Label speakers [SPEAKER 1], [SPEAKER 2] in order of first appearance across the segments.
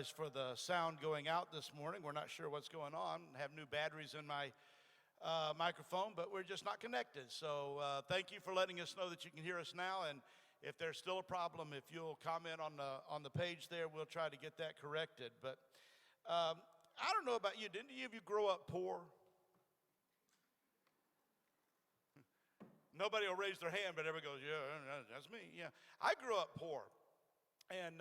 [SPEAKER 1] apologize for the sound going out this morning. We're not sure what's going on. I have new batteries in my microphone, but we're just not connected. So thank you for letting us know that you can hear us now. And if there's still a problem, if you'll comment on the page there, we'll try to get that corrected. But I don't know about you. Didn't any of you grow up poor? Nobody will raise their hand, but everybody goes, yeah, that's me. Yeah, I grew up poor. And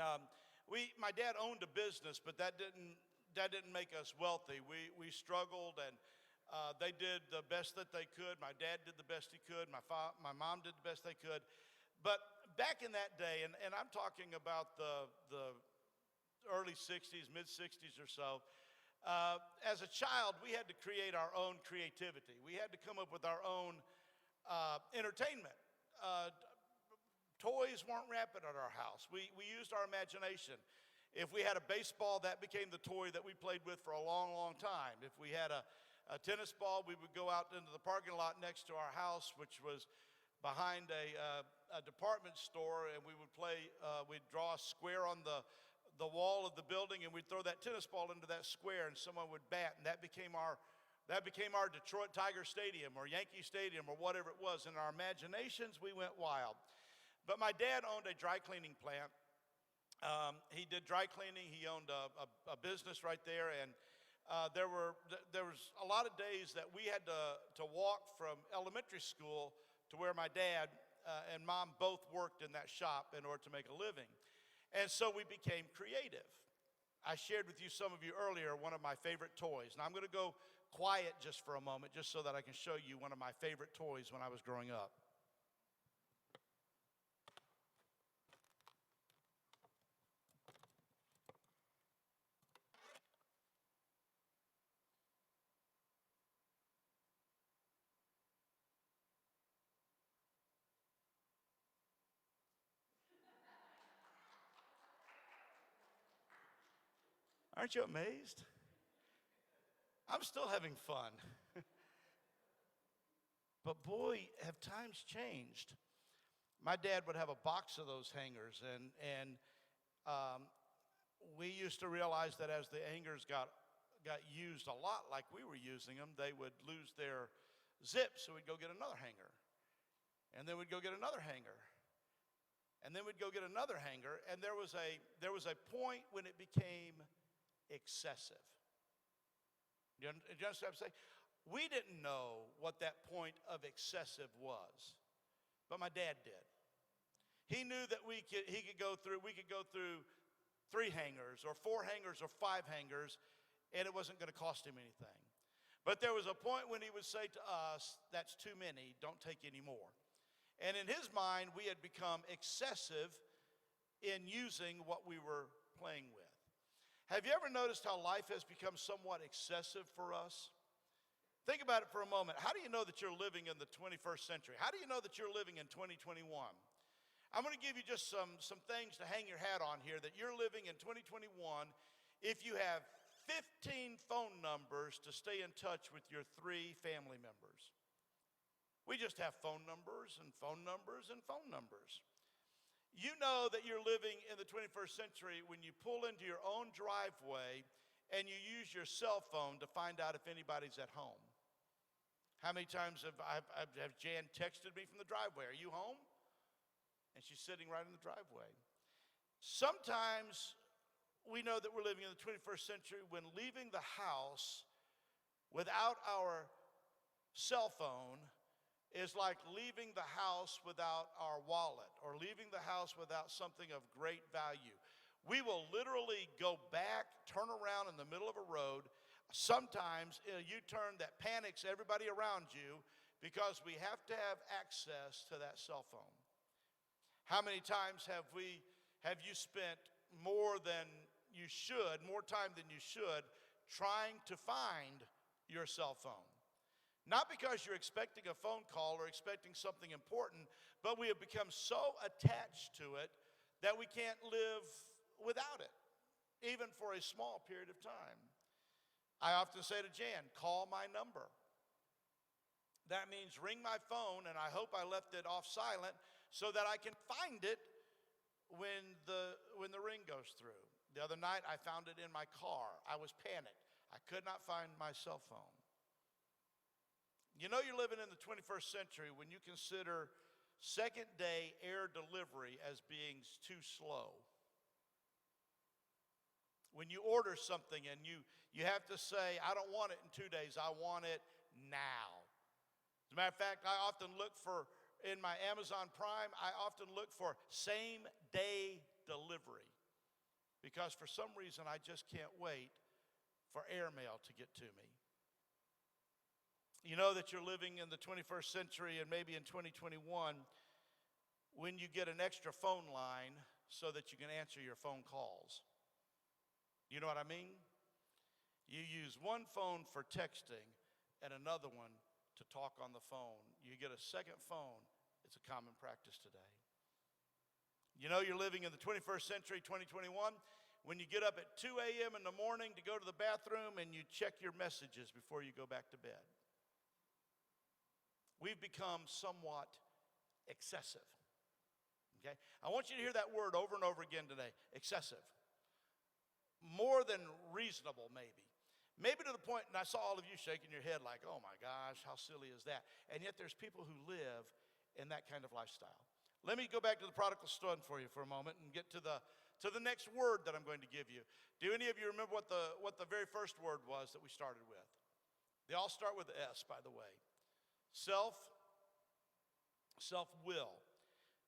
[SPEAKER 1] my dad owned a business, but that didn't make us wealthy. We struggled, and they did the best that they could. My dad did the best he could. My mom did the best they could. But back in that day, and I'm talking about the early 60s, mid 60s or so, as a child, we had to create our own creativity. We had to come up with our own entertainment. Toys weren't rampant at our house. We used our imagination. If we had a baseball, that became the toy that we played with for a long, long time. If we had a tennis ball, we would go out into the parking lot next to our house, which was behind a department store, and we would play, we'd draw a square on the wall of the building, and we'd throw that tennis ball into that square, and someone would bat, and that became our Detroit Tiger Stadium or Yankee Stadium or whatever it was. In our imaginations, we went wild. But my dad owned a dry cleaning plant. He did dry cleaning. He owned a business right there, and there was a lot of days that we had to walk from elementary school to where my dad and mom both worked in that shop in order to make a living. And so we became creative. I shared with you, some of you earlier, one of my favorite toys. Now I'm going to go quiet just for a moment, just so that I can show you one of my favorite toys when I was growing up. Aren't you amazed? I'm still having fun. But boy, have times changed. My dad would have a box of those hangers, and we used to realize that as the hangers got used a lot like we were using them, they would lose their zip, so we'd go get another hanger. And then we'd go get another hanger. And then we'd go get another hanger, and there was a point when it became excessive. Do you understand what I'm saying? We didn't know what that point of excessive was, but my dad did. He knew that we could go through 3 hangers or 4 hangers or 5 hangers, and it wasn't going to cost him anything. But there was a point when he would say to us, that's too many, don't take any more. And in his mind, we had become excessive in using what we were playing with. Have you ever noticed how life has become somewhat excessive for us? Think about it for a moment. How do you know that you're living in the 21st century? How do you know that you're living in 2021? I'm going to give you just some things to hang your hat on here, that you're living in 2021 if you have 15 phone numbers to stay in touch with your 3 family members. We just have phone numbers and phone numbers and phone numbers. You know that you're living in the 21st century when you pull into your own driveway and you use your cell phone to find out if anybody's at home. How many times have Jan texted me from the driveway, are you home? And she's sitting right in the driveway. Sometimes we know that we're living in the 21st century when leaving the house without our cell phone is like leaving the house without our wallet or leaving the house without something of great value. We will literally go back, turn around in the middle of a road, sometimes in a U-turn that panics everybody around you because we have to have access to that cell phone. How many times have you spent more time than you should trying to find your cell phone? Not because you're expecting a phone call or expecting something important, but we have become so attached to it that we can't live without it, even for a small period of time. I often say to Jan, call my number. That means ring my phone, and I hope I left it off silent so that I can find it when the ring goes through. The other night, I found it in my car. I was panicked. I could not find my cell phone. You know you're living in the 21st century when you consider second-day air delivery as being too slow. When you order something and you have to say, I don't want it in 2 days, I want it now. As a matter of fact, I often look for, in my Amazon Prime, I often look for same-day delivery. Because for some reason, I just can't wait for airmail to get to me. You know that you're living in the 21st century and maybe in 2021 when you get an extra phone line so that you can answer your phone calls. You know what I mean? You use one phone for texting and another one to talk on the phone. You get a second phone. It's a common practice today. You know you're living in the 21st century, 2021, when you get up at 2 a.m. in the morning to go to the bathroom and you check your messages before you go back to bed. We've become somewhat excessive. Okay? I want you to hear that word over and over again today, excessive. More than reasonable, maybe. Maybe to the point, and I saw all of you shaking your head like, oh my gosh, how silly is that? And yet there's people who live in that kind of lifestyle. Let me go back to the prodigal son for you for a moment and get to the next word that I'm going to give you. Do any of you remember what the very first word was that we started with? They all start with S, by the way. Self-will.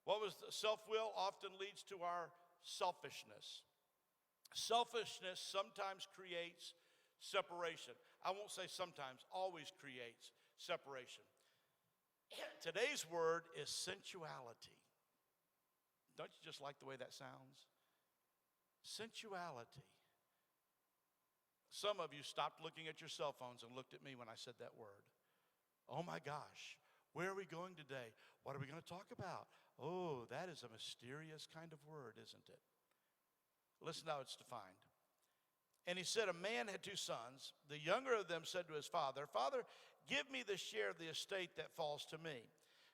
[SPEAKER 1] What was self-will? Often leads to our selfishness. Selfishness sometimes creates separation. I won't say sometimes, always creates separation. Today's word is sensuality. Don't you just like the way that sounds? Sensuality. Some of you stopped looking at your cell phones and looked at me when I said that word. Oh my gosh, where are we going today? What are we going to talk about? Oh, that is a mysterious kind of word, isn't it? Listen how it's defined. And he said, a man had 2 sons. The younger of them said to his father, Father, give me the share of the estate that falls to me.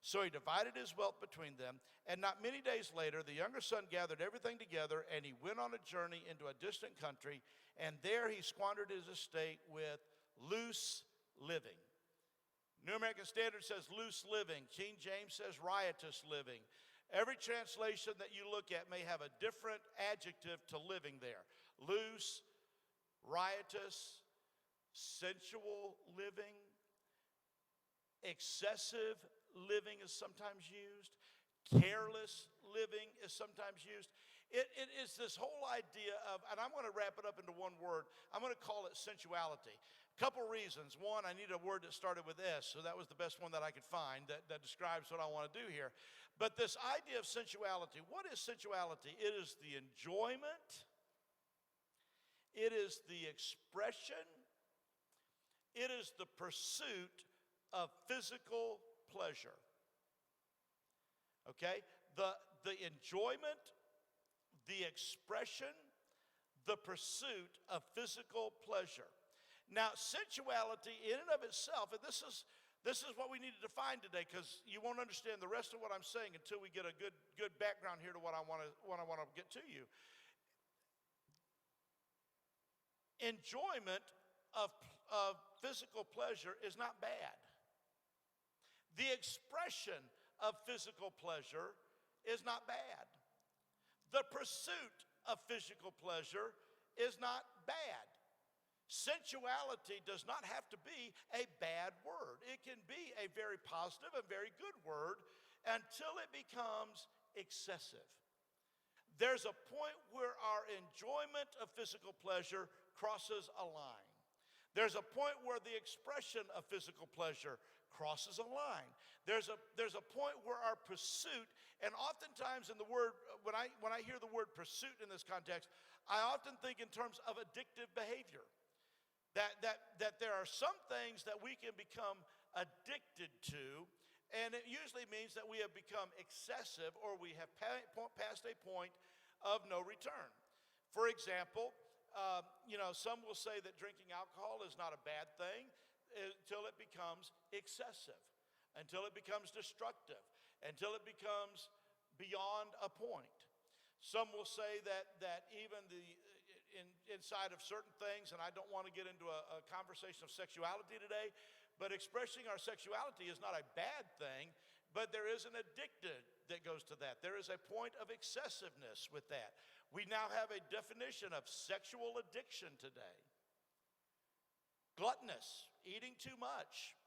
[SPEAKER 1] So he divided his wealth between them, and not many days later, the younger son gathered everything together, and he went on a journey into a distant country, and there he squandered his estate with loose living. New American Standard says loose living. King James says riotous living. Every translation that you look at may have a different adjective to living there. Loose, riotous, sensual living, excessive living is sometimes used. Careless living is sometimes used. It is this whole idea of, and I'm going to wrap it up into one word. I'm going to call it sensuality. A couple reasons. One, I need a word that started with S, so that was the best one that I could find that describes what I want to do here. But this idea of sensuality, what is sensuality? It is the enjoyment. It is the expression. It is the pursuit of physical pleasure. Okay? The enjoyment, the expression, the pursuit of physical pleasure. Now, sensuality in and of itself, and this is what we need to define today, because you won't understand the rest of what I'm saying until we get a good background here to what I want to get to you. Enjoyment of physical pleasure is not bad. The expression of physical pleasure is not bad. The pursuit of physical pleasure is not bad. Sensuality does not have to be a bad word. It can be a very positive and very good word until it becomes excessive. There's a point where our enjoyment of physical pleasure crosses a line. There's a point where the expression of physical pleasure crosses a line. There's a point where our pursuit, and oftentimes in the word, when I hear the word pursuit in this context, I often think in terms of addictive behavior. That there are some things that we can become addicted to, and it usually means that we have become excessive or we have passed a point of no return. For example, some will say that drinking alcohol is not a bad thing until it becomes excessive, until it becomes destructive, until it becomes beyond a point. Some will say that even inside of certain things, and I don't want to get into a conversation of sexuality today, but expressing our sexuality is not a bad thing, but there is an addicted that goes to that. There is a point of excessiveness with that. We now have a definition of sexual addiction today. Gluttonous, eating too much.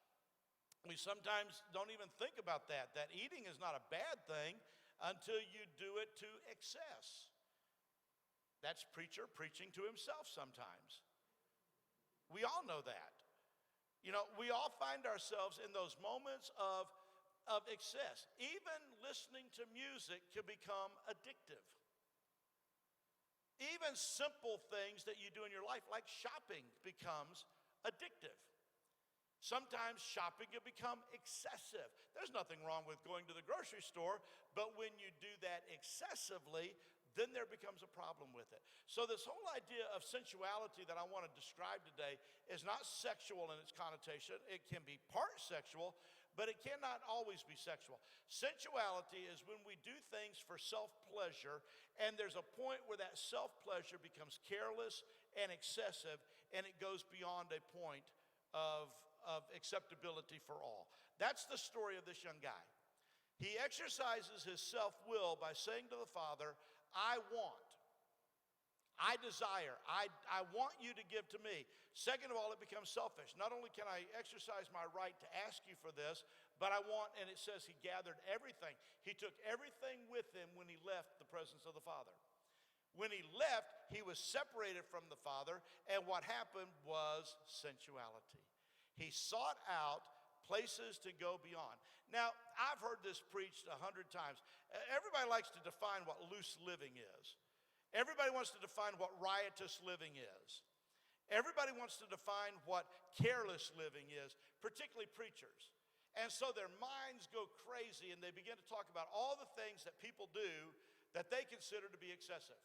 [SPEAKER 1] We sometimes don't even think about that eating is not a bad thing until you do it to excess. That's preacher preaching to himself sometimes. We all know that. You know, we all find ourselves in those moments of excess. Even listening to music can become addictive. Even simple things that you do in your life, like shopping, becomes addictive. Sometimes shopping can become excessive. There's nothing wrong with going to the grocery store, but when you do that excessively, then there becomes a problem with it. So this whole idea of sensuality that I want to describe today is not sexual in its connotation. It can be part sexual, but it cannot always be sexual. Sensuality is when we do things for self-pleasure, and there's a point where that self-pleasure becomes careless and excessive, and it goes beyond a point of acceptability for all. That's the story of this young guy. He exercises his self-will by saying to the father, I want, I desire, I want you to give to me. Second of all, it becomes selfish. Not only can I exercise my right to ask you for this, but I want, and it says he gathered everything. He took everything with him when he left the presence of the Father. When he left, he was separated from the Father, and what happened was sensuality. He sought out places to go beyond. Now, I've heard this preached 100 times. Everybody likes to define what loose living is. Everybody wants to define what riotous living is. Everybody wants to define what careless living is, particularly preachers. And so their minds go crazy and they begin to talk about all the things that people do that they consider to be excessive.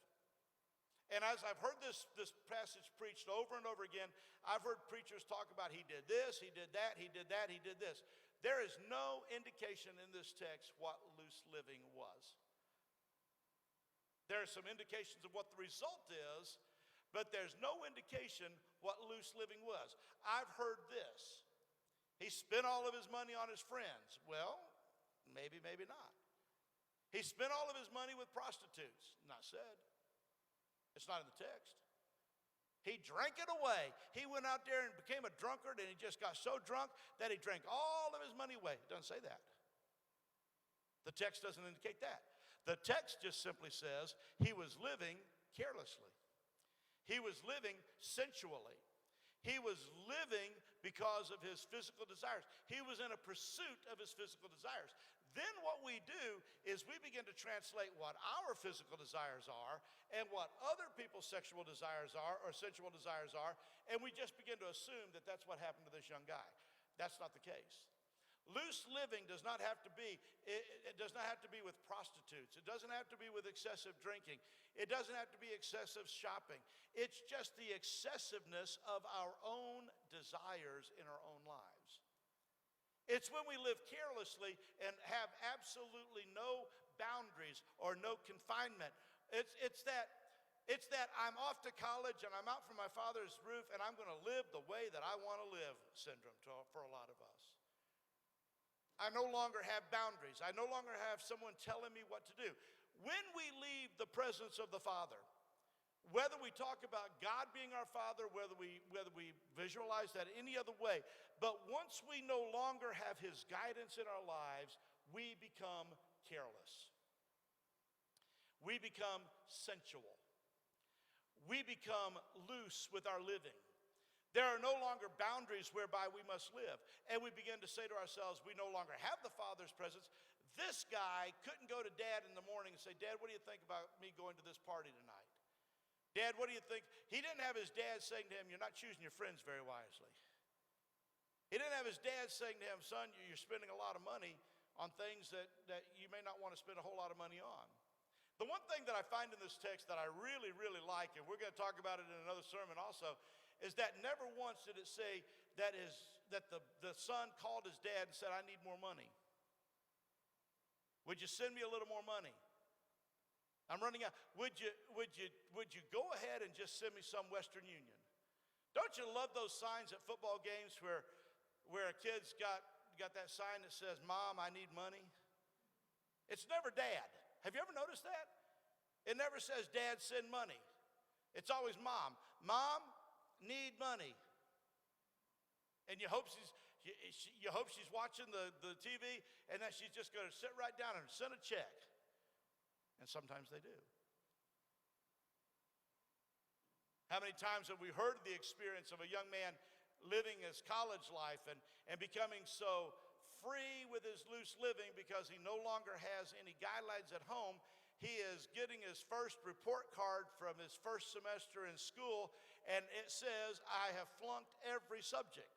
[SPEAKER 1] And as I've heard this passage preached over and over again, I've heard preachers talk about he did this, he did that, he did that, he did this. There is no indication in this text what loose living was. There are some indications of what the result is, but there's no indication what loose living was. I've heard this. He spent all of his money on his friends. Well, maybe, maybe not. He spent all of his money with prostitutes. Not said. It's not in the text. He drank it away. He went out there and became a drunkard, and he just got so drunk that he drank all of his money away. It doesn't say that. The text doesn't indicate that. The text just simply says he was living carelessly. He was living sensually. He was living because of his physical desires. He was in a pursuit of his physical desires. Then what we do is we begin to translate what our physical desires are and what other people's sexual desires are or sensual desires are, and we just begin to assume that that's what happened to this young guy. That's not the case. Loose living does not have to be, it does not have to be with prostitutes. It doesn't have to be with excessive drinking. It doesn't have to be excessive shopping. It's just the excessiveness of our own desires in our own lives. It's when we live carelessly and have absolutely no boundaries or no confinement. It's that I'm off to college and I'm out from my father's roof and I'm going to live the way that I want to live syndrome for a lot of us. I no longer have boundaries. I no longer have someone telling me what to do. When we leave the presence of the Father, whether we talk about God being our Father, whether we visualize that any other way, but once we no longer have his guidance in our lives, we become careless. We become sensual. We become loose with our living. There are no longer boundaries whereby we must live. And we begin to say to ourselves, we no longer have the Father's presence. This guy couldn't go to Dad in the morning and say, Dad, what do you think about me going to this party tonight? Dad, what do you think? He didn't have his dad saying to him, you're not choosing your friends very wisely. He didn't have his dad saying to him, son, you're spending a lot of money on things that you may not want to spend a whole lot of money on. The one thing that I find in this text that I really, really like, and we're going to talk about it in another sermon also, is that never once did it say that the son called his dad and said, I need more money. Would you send me a little more money? I'm running out. Would you go ahead and just send me some Western Union? Don't you love those signs at football games where a kid's got that sign that says, Mom, I need money? It's never Dad. Have you ever noticed that? It never says, Dad, send money. It's always Mom. Mom, need money. And you hope she's watching the TV and that she's just going to sit right down and send a check. And sometimes they do. How many times have we heard the experience of a young man living his college life and becoming so free with his loose living because he no longer has any guidelines at home? He is getting his first report card from his first semester in school, and it says, I have flunked every subject.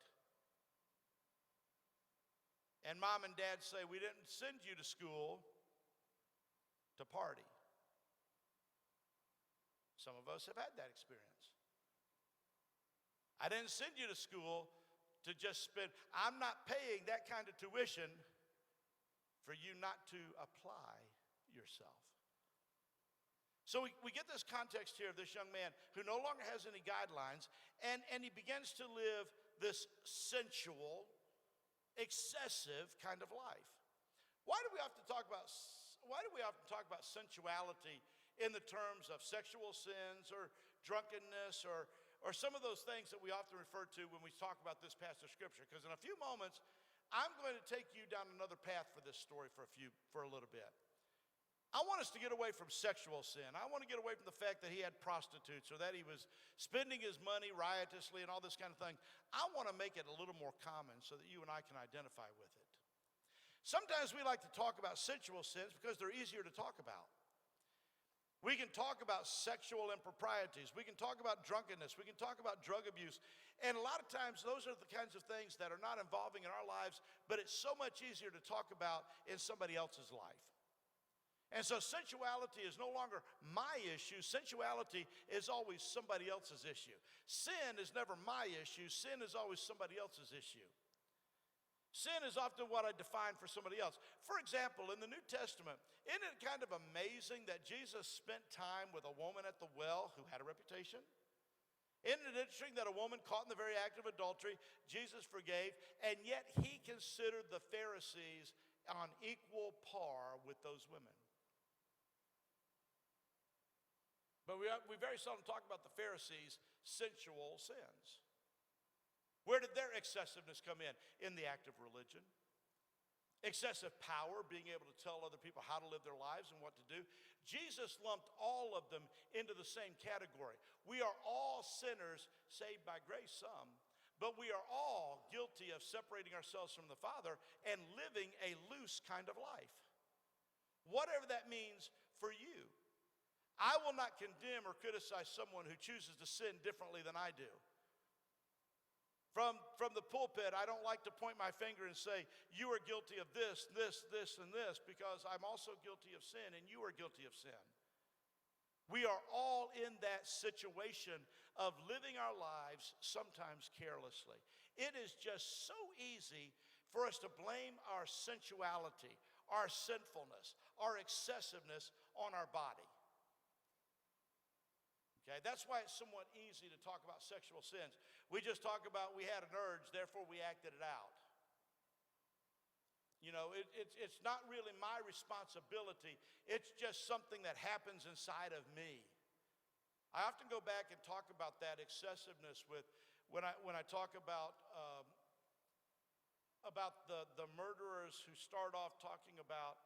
[SPEAKER 1] And Mom and Dad say, we didn't send you to school to party. Some of us have had that experience. I didn't send you to school to just spend. I'm not paying that kind of tuition for you not to apply yourself. So we get this context here of this young man who no longer has any guidelines, and he begins to live this sensual, excessive kind of life. Why do we often talk about sensuality in the terms of sexual sins or drunkenness or some of those things that we often refer to when we talk about this passage of Scripture? Because in a few moments, I'm going to take you down another path for this story for a little bit. I want us to get away from sexual sin. I want to get away from the fact that he had prostitutes or that he was spending his money riotously and all this kind of thing. I want to make it a little more common so that you and I can identify with it. Sometimes we like to talk about sensual sins because they're easier to talk about. We can talk about sexual improprieties. We can talk about drunkenness. We can talk about drug abuse. And a lot of times those are the kinds of things that are not involving in our lives, but it's so much easier to talk about in somebody else's life. And so sensuality is no longer my issue. Sensuality is always somebody else's issue. Sin is never my issue. Sin is always somebody else's issue. Sin is often what I define for somebody else. For example, in the New Testament, isn't it kind of amazing that Jesus spent time with a woman at the well who had a reputation? Isn't it interesting that a woman caught in the very act of adultery, Jesus forgave, and yet he considered the Pharisees on equal par with those women? But we very seldom talk about the Pharisees' sensual sins. Where did their excessiveness come in? In the act of religion. Excessive power, being able to tell other people how to live their lives and what to do. Jesus lumped all of them into the same category. We are all sinners, saved by grace some, but we are all guilty of separating ourselves from the Father and living a loose kind of life. Whatever that means for you. I will not condemn or criticize someone who chooses to sin differently than I do. From the pulpit, I don't like to point my finger and say, you are guilty of this, this, this, and this, because I'm also guilty of sin and you are guilty of sin. We are all in that situation of living our lives sometimes carelessly. It is just so easy for us to blame our sensuality, our sinfulness, our excessiveness on our body. Okay, that's why it's somewhat easy to talk about sexual sins. We just talk about we had an urge, therefore we acted it out. You know, it's not really my responsibility. It's just something that happens inside of me. I often go back and talk about that excessiveness with when I talk about the murderers who start off talking about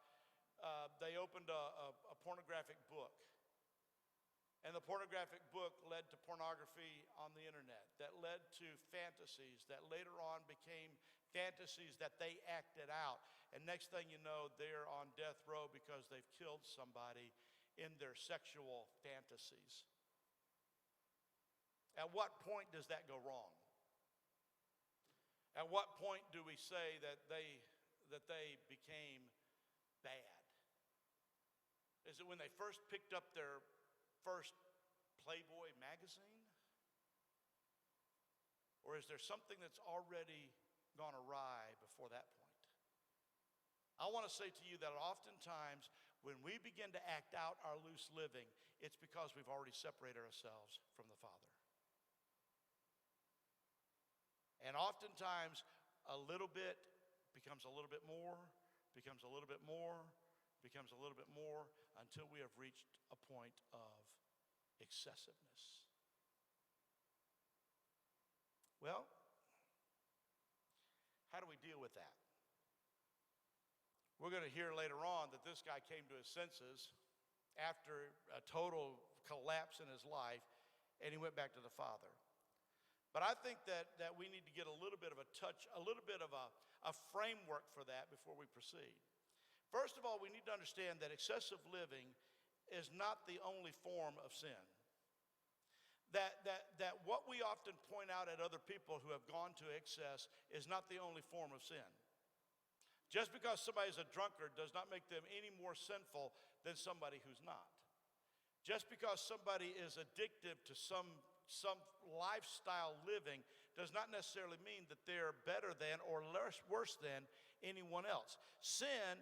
[SPEAKER 1] they opened a pornographic book. And the pornographic book led to pornography on the internet, that led to fantasies that later on became fantasies that they acted out. And next thing you know, they're on death row because they've killed somebody in their sexual fantasies. At what point does that go wrong? At what point do we say that they became bad? Is it when they first picked up their first Playboy magazine? Or is there something that's already gone awry before that point? I want to say to you that oftentimes when we begin to act out our loose living, it's because we've already separated ourselves from the Father. And oftentimes, a little bit becomes a little bit more, becomes a little bit more, becomes a little bit more, until we have reached a point of excessiveness. Well, how do we deal with that? We're going to hear later on that this guy came to his senses after a total collapse in his life, and he went back to the Father. But I think that we need to get a little bit of a touch, a little bit of a framework for that before we proceed. First of all, we need to understand that excessive living is not the only form of sin. That what we often point out at other people who have gone to excess is not the only form of sin. Just because somebody's a drunkard does not make them any more sinful than somebody who's not. Just because somebody is addicted to some lifestyle living does not necessarily mean that they're better than or worse than anyone else. Sin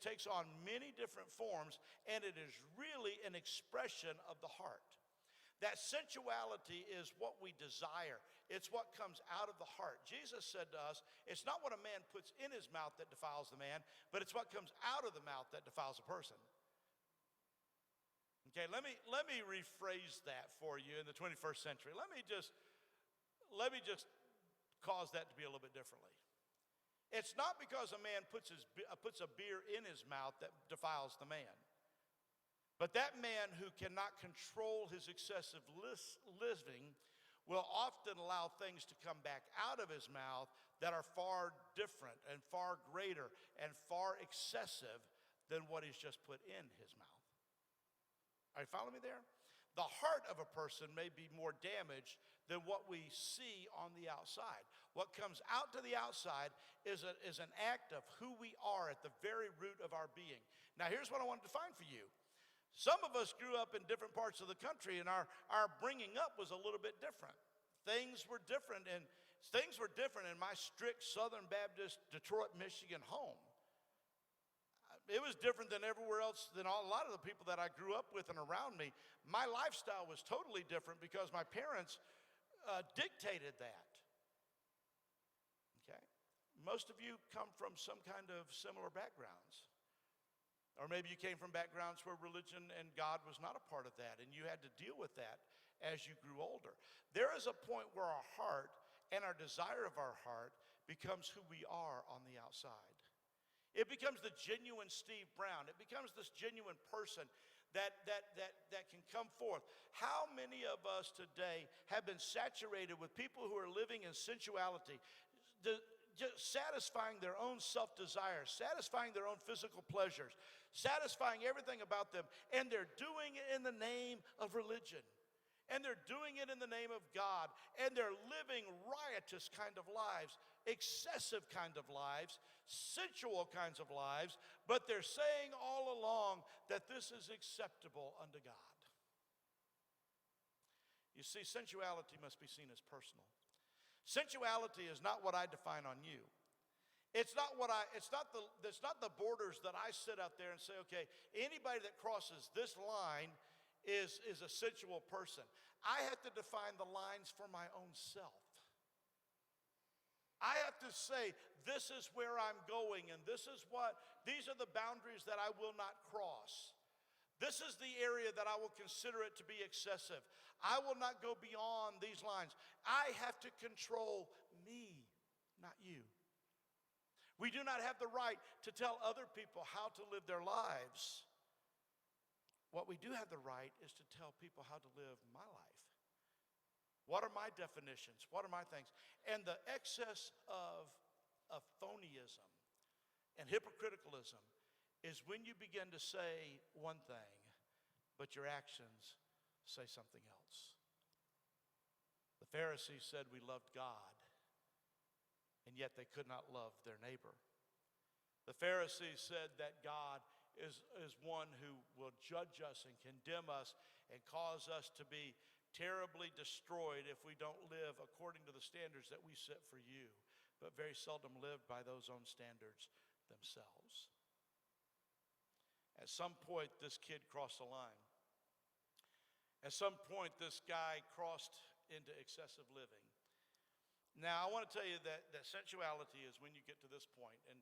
[SPEAKER 1] takes on many different forms, and it is really an expression of the heart. That sensuality is what we desire. It's what comes out of the heart. Jesus said to us, it's not what a man puts in his mouth that defiles the man, but it's what comes out of the mouth that defiles a person. Okay, let me rephrase that for you in the 21st century. Let me just cause that to be a little bit differently. It's not because a man puts a beer in his mouth that defiles the man. But that man who cannot control his excessive living will often allow things to come back out of his mouth that are far different and far greater and far excessive than what he's just put in his mouth. Are you following me there? The heart of a person may be more damaged than what we see on the outside. What comes out to the outside is an act of who we are at the very root of our being. Now, here's what I want to define for you. Some of us grew up in different parts of the country, and our bringing up was a little bit different. Things were different in my strict Southern Baptist Detroit, Michigan home. It was different than everywhere else, than a lot of the people that I grew up with and around me. My lifestyle was totally different because my parents dictated that. Okay? Most of you come from some kind of similar backgrounds. Or maybe you came from backgrounds where religion and God was not a part of that, and you had to deal with that as you grew older. There is a point where our heart and our desire of our heart becomes who we are on the outside. It becomes the genuine Steve Brown. It becomes this genuine person that can come forth. How many of us today have been saturated with people who are living in sensuality, just satisfying their own self-desire, satisfying their own physical pleasures, satisfying everything about them, and they're doing it in the name of religion, and they're doing it in the name of God, and they're living riotous kind of lives, excessive kind of lives, sensual kinds of lives, but they're saying all along that this is acceptable unto God. You see, sensuality must be seen as personal. Sensuality is not what I define on you. It's not the borders that I sit out there and say, okay, anybody that crosses this line is a sensual person. I have to define the lines for my own self. I have to say, this is where I'm going, and these are the boundaries that I will not cross. This is the area that I will consider it to be excessive. I will not go beyond these lines. I have to control me, not you. We do not have the right to tell other people how to live their lives. What we do have the right is to tell people how to live my life. What are my definitions? What are my things? And the excess of phonyism and hypocriticalism is when you begin to say one thing, but your actions say something else. The Pharisees said we loved God, and yet they could not love their neighbor. The Pharisees said that God is one who will judge us and condemn us and cause us to be terribly destroyed if we don't live according to the standards that we set for you, but very seldom live by those own standards themselves. At some point, this kid crossed the line. At some point, this guy crossed into excessive living. Now, I want to tell you that sensuality is when you get to this point, and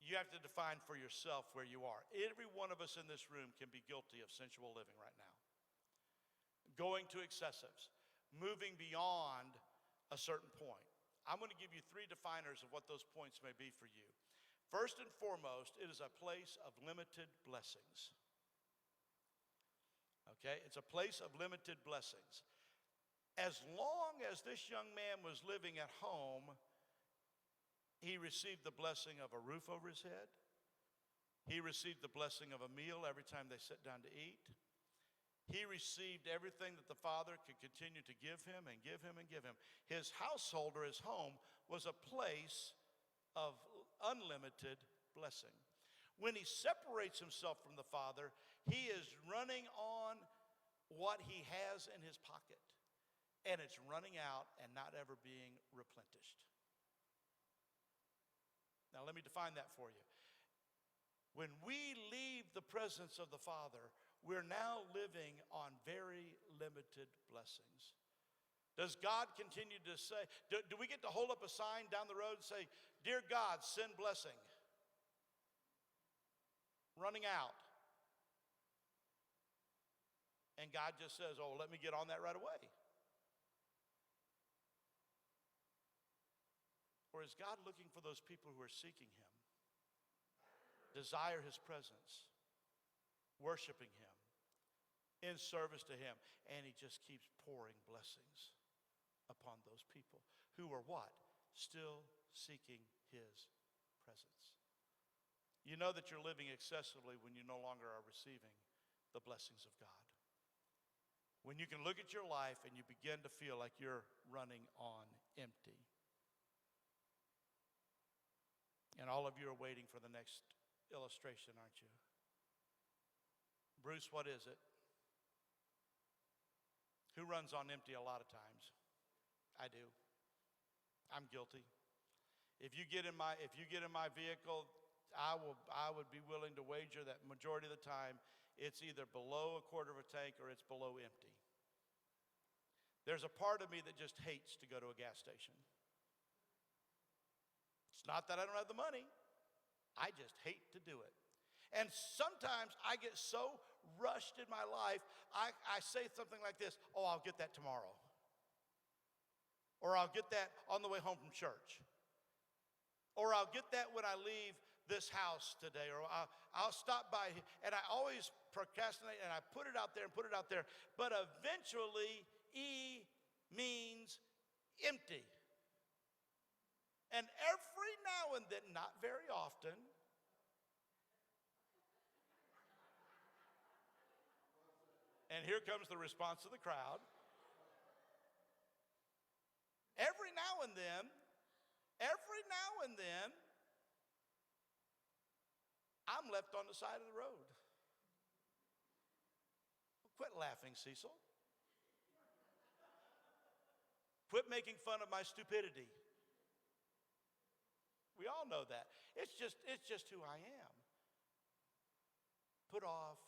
[SPEAKER 1] you have to define for yourself where you are. Every one of us in this room can be guilty of sensual living right now. Going to excessives, moving beyond a certain point. I'm going to give you 3 definers of what those points may be for you. First and foremost, it is a place of limited blessings. Okay, it's a place of limited blessings. As long as this young man was living at home, he received the blessing of a roof over his head. He received the blessing of a meal every time they sat down to eat. He received everything that the Father could continue to give him and give him and give him. His household or his home was a place of unlimited blessing. When he separates himself from the Father, he is running on what he has in his pocket. And it's running out and not ever being replenished. Now, let me define that for you. When we leave the presence of the Father, we're now living on very limited blessings. Does God continue to say, do we get to hold up a sign down the road and say, "Dear God, send blessing"? Running out. And God just says, "Oh, let me get on that right away." Or is God looking for those people who are seeking him, desire his presence, worshiping him, in service to him, and he just keeps pouring blessings upon those people who are what? Still seeking his presence. You know that you're living excessively when you no longer are receiving the blessings of God. When you can look at your life and you begin to feel like you're running on empty. And all of you are waiting for the next illustration, aren't you? Bruce, what is it? Who runs on empty a lot of times? I do. I'm guilty. If you get in my vehicle, I would be willing to wager that majority of the time it's either below a quarter of a tank or it's below empty. There's a part of me that just hates to go to a gas station. It's not that I don't have the money. I just hate to do it. And sometimes I get so rushed in my life, I say something like this: "Oh, I'll get that tomorrow." Or "I'll get that on the way home from church." Or "I'll get that when I leave this house today." Or I'll stop by. And I always procrastinate and I put it out there and put it out there. But eventually, E means empty. And every now and then, not very often, and here comes the response of the crowd. Every now and then, I'm left on the side of the road. Quit laughing, Cecil. Quit making fun of my stupidity. We all know that. It's just who I am. Put off,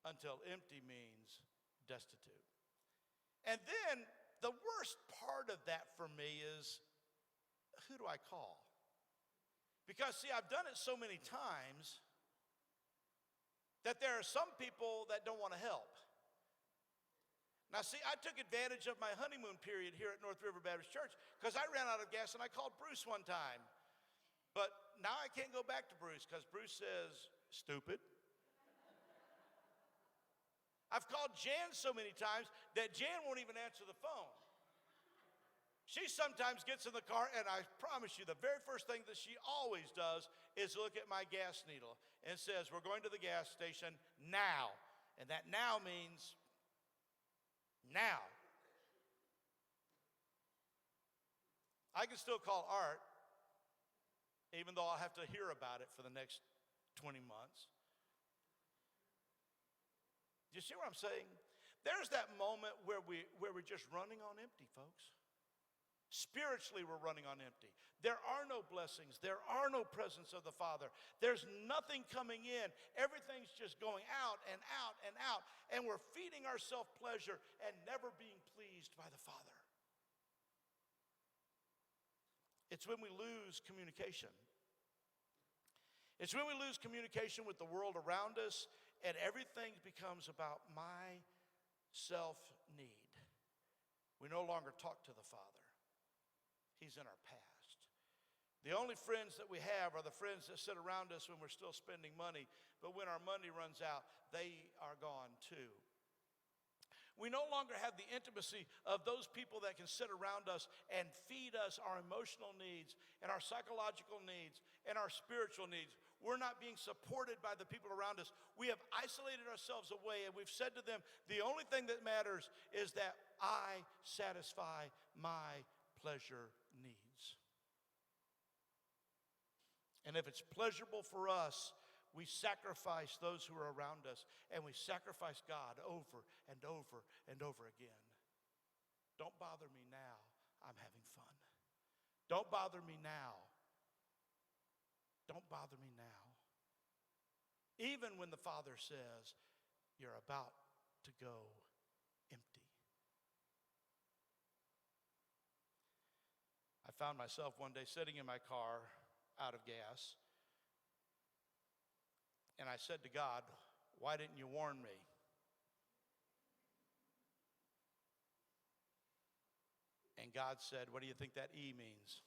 [SPEAKER 1] until empty means destitute. And then the worst part of that for me is, who do I call? Because see, I've done it so many times that there are some people that don't want to help. Now see, I took advantage of my honeymoon period here at North River Baptist Church because I ran out of gas and I called Bruce one time. But now I can't go back to Bruce because Bruce says, "Stupid." I've called Jan so many times that Jan won't even answer the phone. She sometimes gets in the car, and I promise you, the very first thing that she always does is look at my gas needle and says, "We're going to the gas station now." And that "now" means now. I can still call Art, even though I'll have to hear about it for the next 20 months. Do you see what I'm saying? There's that moment where we're just running on empty, folks. Spiritually, we're running on empty. There are no blessings. There are no presence of the Father. There's nothing coming in. Everything's just going out and out and out. And we're feeding ourselves pleasure and never being pleased by the Father. It's when we lose communication. It's when we lose communication with the world around us and everything becomes about my self-need. We no longer talk to the Father. He's in our past. The only friends that we have are the friends that sit around us when we're still spending money, but when our money runs out, they are gone too. We no longer have the intimacy of those people that can sit around us and feed us our emotional needs and our psychological needs and our spiritual needs. We're not being supported by the people around us. We have isolated ourselves away, and we've said to them, the only thing that matters is that I satisfy my pleasure needs. And if it's pleasurable for us, we sacrifice those who are around us, and we sacrifice God over and over and over again. Don't bother me now. I'm having fun. Don't bother me now. Don't bother me now. Even when the Father says, you're about to go empty. I found myself one day sitting in my car out of gas, and I said to God, why didn't you warn me? And God said, what do you think that E means?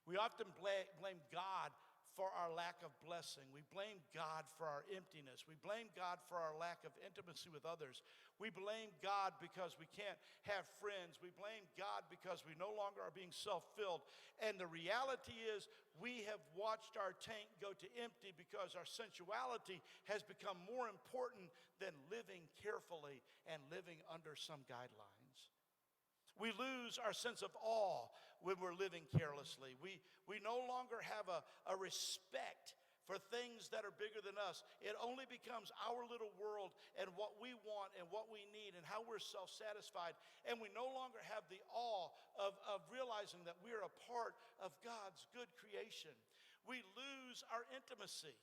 [SPEAKER 1] We often blame God for our lack of blessing. We blame God for our emptiness. We blame God for our lack of intimacy with others. We blame God because we can't have friends. We blame God because we no longer are being self-filled. And the reality is we have watched our tank go to empty because our sensuality has become more important than living carefully and living under some guidelines. We lose our sense of awe when we're living carelessly. We no longer have a respect for things that are bigger than us. It only becomes our little world and what we want and what we need and how we're self-satisfied. And we no longer have the awe of realizing that we're a part of God's good creation. We lose our intimacy.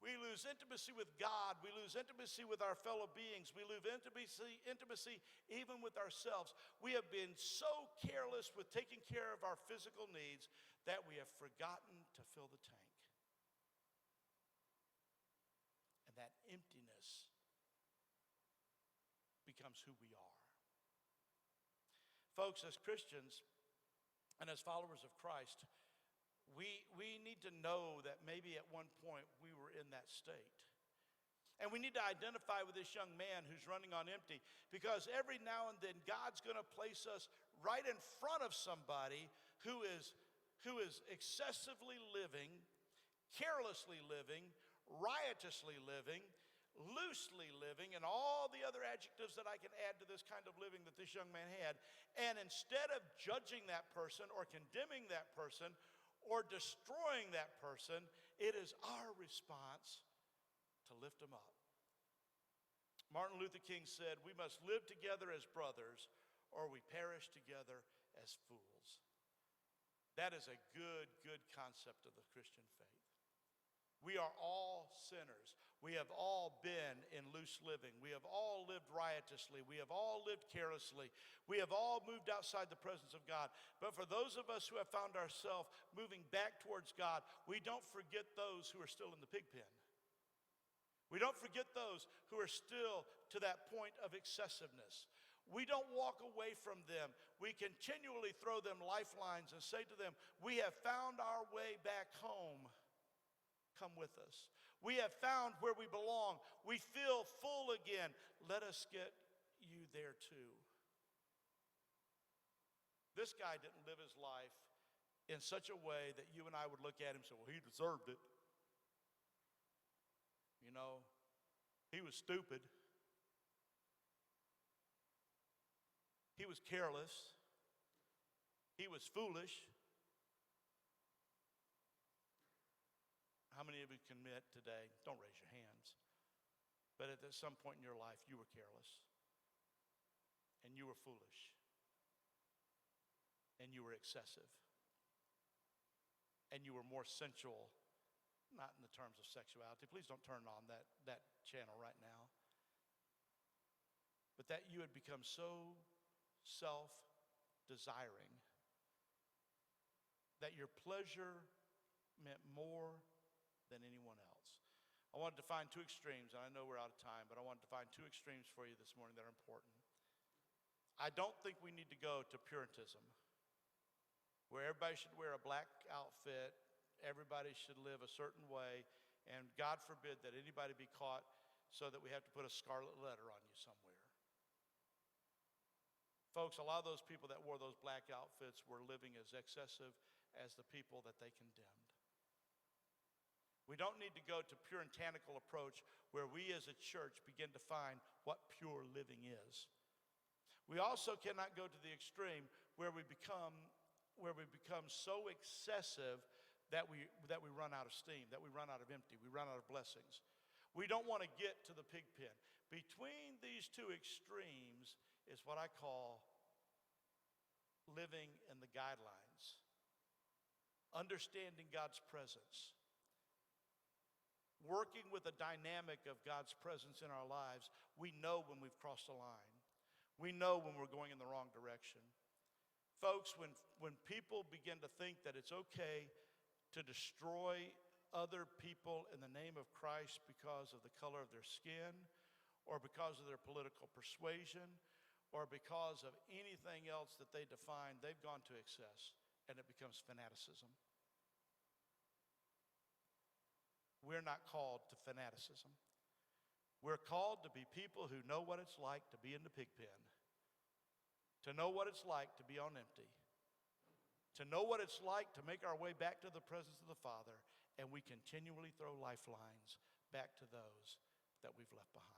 [SPEAKER 1] We lose intimacy with God. We lose intimacy with our fellow beings. We lose intimacy even with ourselves. We have been so careless with taking care of our physical needs that we have forgotten to fill the tank. And that emptiness becomes who we are. Folks, as Christians and as followers of Christ, we need to know that maybe at one point we were in that state. And we need to identify with this young man who's running on empty, because every now and then God's going to place us right in front of somebody who is excessively living, carelessly living, riotously living, loosely living, and all the other adjectives that I can add to this kind of living that this young man had. And instead of judging that person or condemning that person or destroying that person, it is our response to lift them up. Martin Luther King said, we must live together as brothers or we perish together as fools. That is a good concept of the Christian faith. We are all sinners. We have all been in loose living. We have all lived riotously. We have all lived carelessly. We have all moved outside the presence of God. But for those of us who have found ourselves moving back towards God, we don't forget those who are still in the pig pen. We don't forget those who are still to that point of excessiveness. We don't walk away from them. We continually throw them lifelines and say to them, we have found our way back home. Come with us. We have found where we belong. We feel full again. Let us get you there too. This guy didn't live his life in such a way that you and I would look at him and say, well, he deserved it. You know, he was stupid. He was careless. He was foolish. How many of you can admit today, don't raise your hands, but at some point in your life, you were careless. and you were foolish, and you were excessive, and you were more sensual, not in the terms of sexuality. Please don't turn on that channel right now. But that you had become so self-desiring that your pleasure meant more than anyone else. I wanted to find two extremes, and I know we're out of time, but I wanted to find two extremes for you this morning that are important. I don't think we need to go to Puritanism, where everybody should wear a black outfit, everybody should live a certain way, and God forbid that anybody be caught so that we have to put a scarlet letter on you somewhere. Folks, a lot of those people that wore those black outfits were living as excessive as the people that they condemned. We don't need to go to puritanical approach where we as a church begin to find what pure living is. We also cannot go to the extreme where we become so excessive that we run out of steam, that we run out of empty, we run out of blessings. We don't want to get to the pig pen. Between these two extremes is what I call living in the guidelines, understanding God's presence, working with the dynamic of God's presence in our lives. We know when we've crossed a line. We know when we're going in the wrong direction. Folks, when people begin to think that it's okay to destroy other people in the name of Christ because of the color of their skin, or because of their political persuasion, or because of anything else that they define, they've gone to excess, and it becomes fanaticism. We're not called to fanaticism. We're called to be people who know what it's like to be in the pig pen, to know what it's like to be on empty, to know what it's like to make our way back to the presence of the Father, and we continually throw lifelines back to those that we've left behind.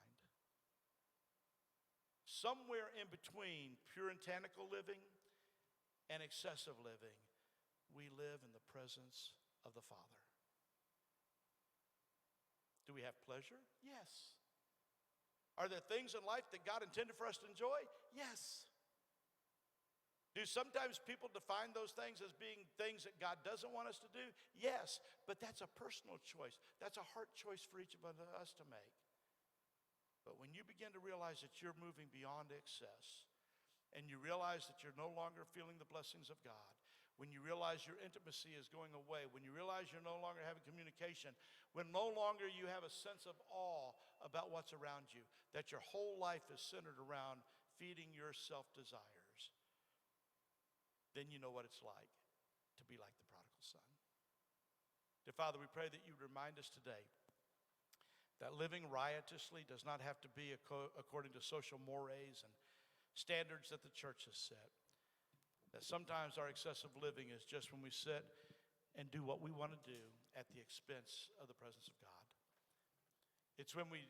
[SPEAKER 1] Somewhere in between puritanical living and excessive living, we live in the presence of the Father. Do we have pleasure? Yes. Are there things in life that God intended for us to enjoy? Yes. Do sometimes people define those things as being things that God doesn't want us to do? Yes, but that's a personal choice. That's a heart choice for each of us to make. But when you begin to realize that you're moving beyond excess, and you realize that you're no longer feeling the blessings of God, when you realize your intimacy is going away, when you realize you're no longer having communication, when no longer you have a sense of awe about what's around you, that your whole life is centered around feeding your self-desires, then you know what it's like to be like the prodigal son. Dear Father, we pray that you remind us today that living riotously does not have to be according to social mores and standards that the church has set. That sometimes our excessive living is just when we sit and do what we want to do at the expense of the presence of God. It's when we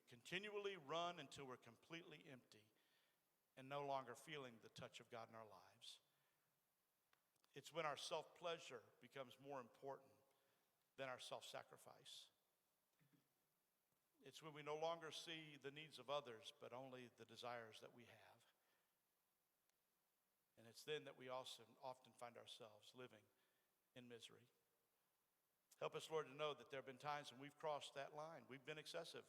[SPEAKER 1] continually run until we're completely empty and no longer feeling the touch of God in our lives. It's when our self-pleasure becomes more important than our self-sacrifice. It's when we no longer see the needs of others, but only the desires that we have. And it's then that we also often find ourselves living in misery. Help us, Lord, to know that there have been times when we've crossed that line. We've been excessive.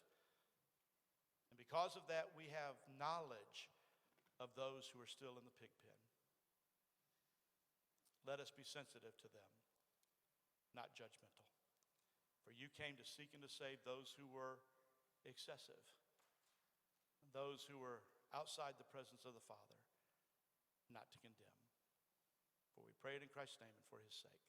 [SPEAKER 1] And because of that, we have knowledge of those who are still in the pig pen. Let us be sensitive to them, not judgmental. For you came to seek and to save those who were excessive, those who were outside the presence of the Father, not to condemn. For we pray it in Christ's name and for his sake.